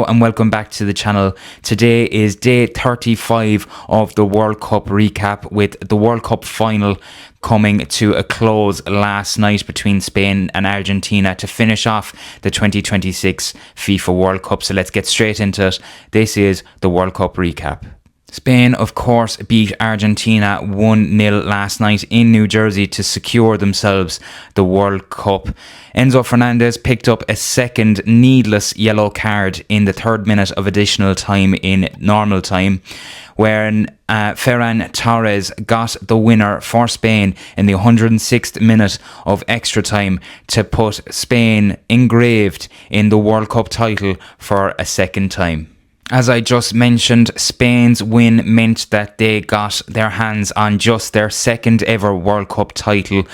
and welcome back to the channel. Today is day 35 of the World Cup recap, with the World Cup final coming to a close last night between Spain and Argentina to finish off the 2026 FIFA World Cup. So let's get straight into it. This is the World Cup recap. Spain, of course, beat Argentina 1-0 last night in New Jersey to secure themselves the World Cup. Enzo Fernández picked up a second needless yellow card in the 3rd minute of additional time in normal time, when Ferran Torres got the winner for Spain in the 106th minute of extra time to put Spain engraved in the World Cup title for a second time. As I just mentioned, Spain's win meant that they got their hands on just their second ever World Cup title,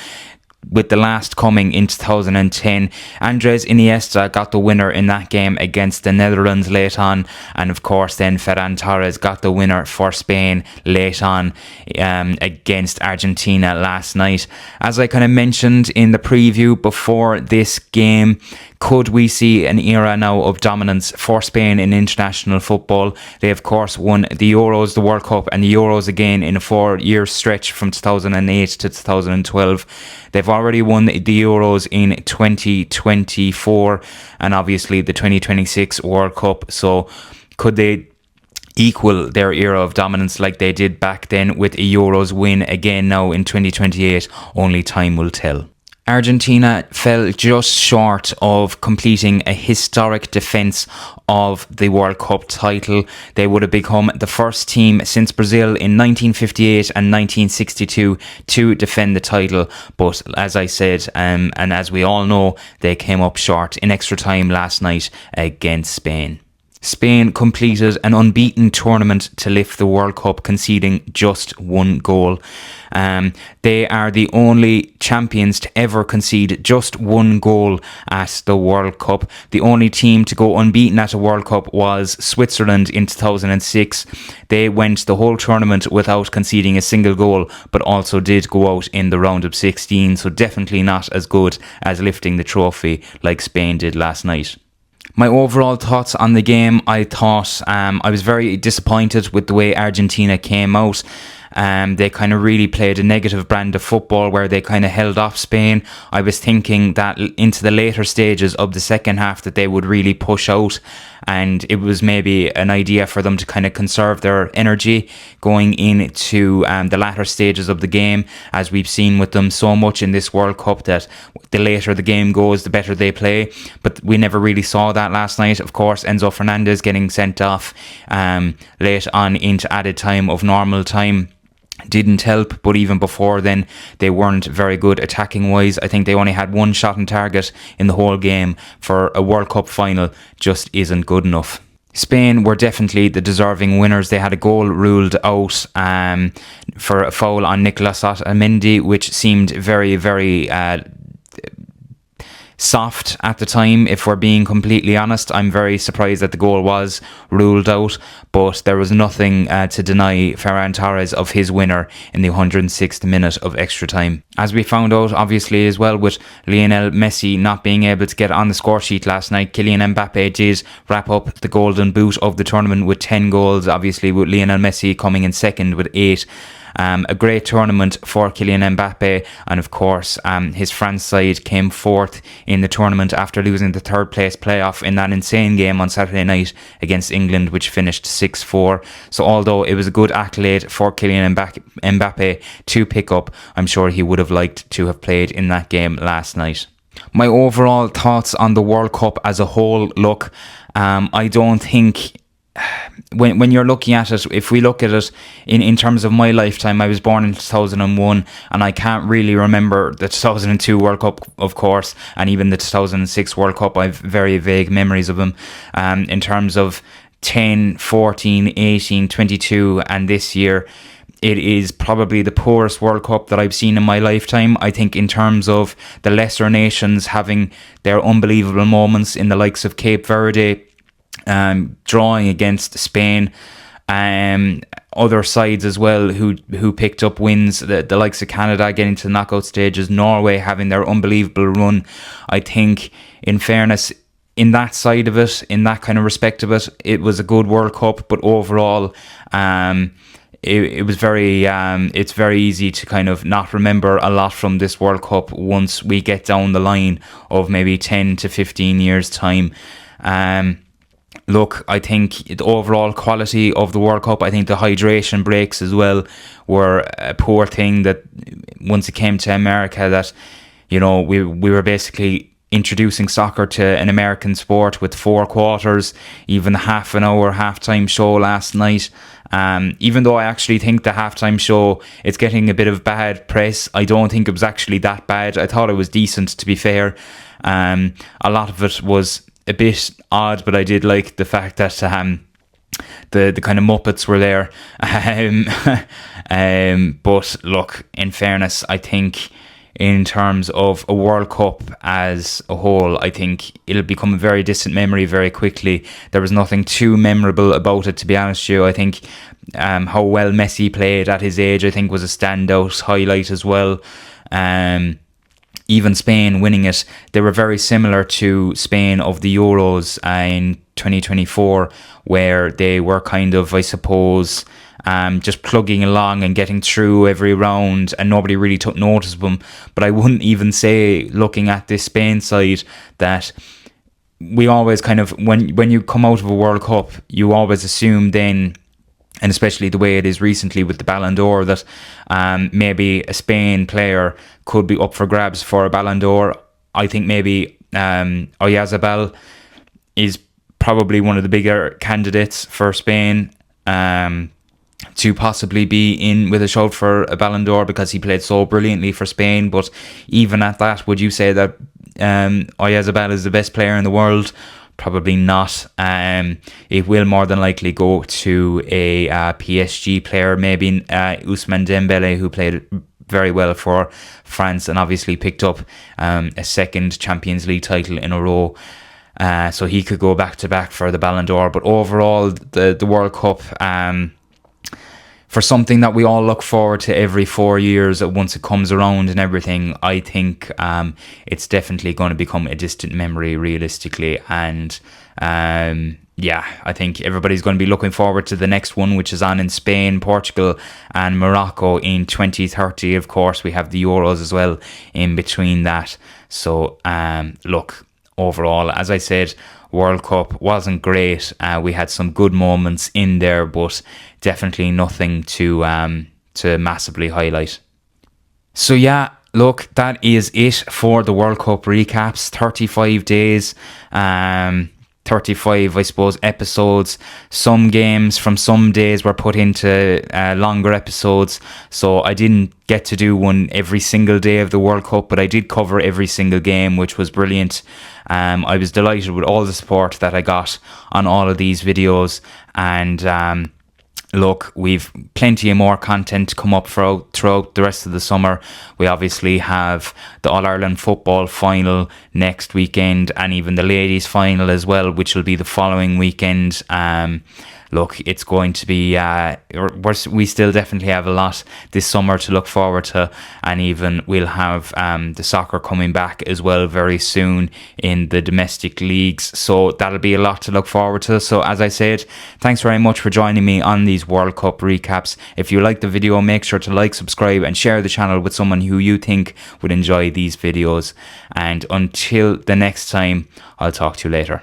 with the last coming in 2010. Andres Iniesta got the winner in that game against the Netherlands late on, and of course then Ferran Torres got the winner for Spain late on against Argentina last night. As I kind of mentioned in the preview before this game, could we see an era now of dominance for Spain in international football? They of course won the Euros, the World Cup and the Euros again in a 4-year stretch from 2008 to 2012. They've already won the Euros in 2024 and obviously the 2026 World Cup. So could they equal their era of dominance like they did back then with a Euros win again now in 2028? Only time will tell. Argentina fell just short of completing a historic defence of the World Cup title. They would have become the first team since Brazil in 1958 and 1962 to defend the title. But as I said, and as we all know, they came up short in extra time last night against Spain. Spain completed an unbeaten tournament to lift the World Cup, conceding just one goal. They are the only champions to ever concede just one goal at the World Cup. The only team to go unbeaten at a World Cup was Switzerland in 2006. They went the whole tournament without conceding a single goal, but also did go out in the round of 16. So definitely not as good as lifting the trophy like Spain did last night. My overall thoughts on the game, I thought I was very disappointed with the way Argentina came out. They kind of really played a negative brand of football where they kind of held off Spain. I was thinking that into the later stages of the second half that they would really push out, and it was maybe an idea for them to kind of conserve their energy going into the latter stages of the game, as we've seen with them so much in this World Cup that the later the game goes, the better they play. But we never really saw that last night. Of course, Enzo Fernández getting sent off late on into added time of normal time didn't help, but even before then they weren't very good attacking wise. I think they only had one shot on target in the whole game. For a World Cup final, just isn't good enough. Spain were definitely the deserving winners. They had a goal ruled out for a foul on Nicolas Otamendi, which seemed very, very soft at the time, if we're being completely honest. I'm very surprised that the goal was ruled out, but there was nothing to deny Ferran Torres of his winner in the 106th minute of extra time. As we found out obviously as well, with Lionel Messi not being able to get on the score sheet last night, Kylian Mbappe did wrap up the golden boot of the tournament with 10 goals, obviously with Lionel Messi coming in second with 8. A great tournament for Kylian Mbappe, and of course his France side came fourth in the tournament after losing the 3rd place playoff in that insane game on Saturday night against England, which finished 6-4. So although it was a good accolade for Kylian Mbappe to pick up, I'm sure he would have liked to have played in that game last night. My overall thoughts on the World Cup as a whole, look, I don't think when you're looking at it, if we look at it in terms of my lifetime, I was born in 2001 and I can't really remember the 2002 World Cup, of course, and even the 2006 World Cup. I have very vague memories of them. In terms of 10, 14, 18, 22 and this year, it is probably the poorest World Cup that I've seen in my lifetime. I think in terms of the lesser nations having their unbelievable moments in the likes of Cape Verde, drawing against Spain, other sides as well who picked up wins, the likes of Canada getting to the knockout stages, Norway having their unbelievable run. I think in fairness, in that side of it, in that kind of respect of it, it was a good World Cup. But overall, it was very it's very easy to kind of not remember a lot from this World Cup once we get down the line of maybe 10 to 15 years time. Look, I think the overall quality of the World Cup, I think the hydration breaks as well were a poor thing, that once it came to America, that, you know, we were basically introducing soccer to an American sport with 4 quarters, even the half an hour halftime show last night. Even though I actually think the halftime show, it's getting a bit of bad press, I don't think it was actually that bad. I thought it was decent, to be fair. A lot of it was a bit odd, but I did like the fact that the kind of Muppets were there. But look, in fairness, I think in terms of a World Cup as a whole, I think it'll become a very distant memory very quickly. There was nothing too memorable about it, to be honest with you. I think how well Messi played at his age, I think, was a standout highlight as well. Even Spain winning it, they were very similar to Spain of the Euros in 2024, where they were kind of, I suppose, just plugging along and getting through every round, and nobody really took notice of them. But I wouldn't even say, looking at this Spain side, that we always kind of, when you come out of a World Cup, you always assume then, and especially the way it is recently with the Ballon d'Or, that maybe a Spain player could be up for grabs for a Ballon d'Or. I think maybe Oyarzabal is probably one of the bigger candidates for Spain to possibly be in with a shout for a Ballon d'Or, because he played so brilliantly for Spain. But even at that, would you say that Oyarzabal is the best player in the world? Probably not. It will more than likely go to a PSG player, maybe Ousmane Dembele, who played very well for France and obviously picked up a second Champions League title in a row. So he could go back to back for the Ballon d'Or. But overall, the World Cup, for something that we all look forward to every 4 years once it comes around and everything, I think it's definitely going to become a distant memory realistically. And yeah, I think everybody's going to be looking forward to the next one, which is on in Spain, Portugal and Morocco in 2030. Of course, we have the Euros as well in between that. So look, overall, as I said, World Cup wasn't great. We had some good moments in there, but definitely nothing to massively highlight. So yeah, look, that is it for the World Cup recaps. 35 days, 35, I suppose, episodes. Some games from some days were put into longer episodes, so I didn't get to do one every single day of the World Cup, but I did cover every single game, which was brilliant. I was delighted with all the support that I got on all of these videos, and look, we've plenty of more content to come up throughout the rest of the summer. We obviously have the All-Ireland football final next weekend, and even the ladies final as well, which will be the following weekend. Look, it's going to be, we still definitely have a lot this summer to look forward to, and even we'll have the soccer coming back as well very soon in the domestic leagues, so that'll be a lot to look forward to. So as I said, thanks very much for joining me on these World Cup recaps. If you like the video, make sure to like, subscribe and share the channel with someone who you think would enjoy these videos, and until the next time, I'll talk to you later.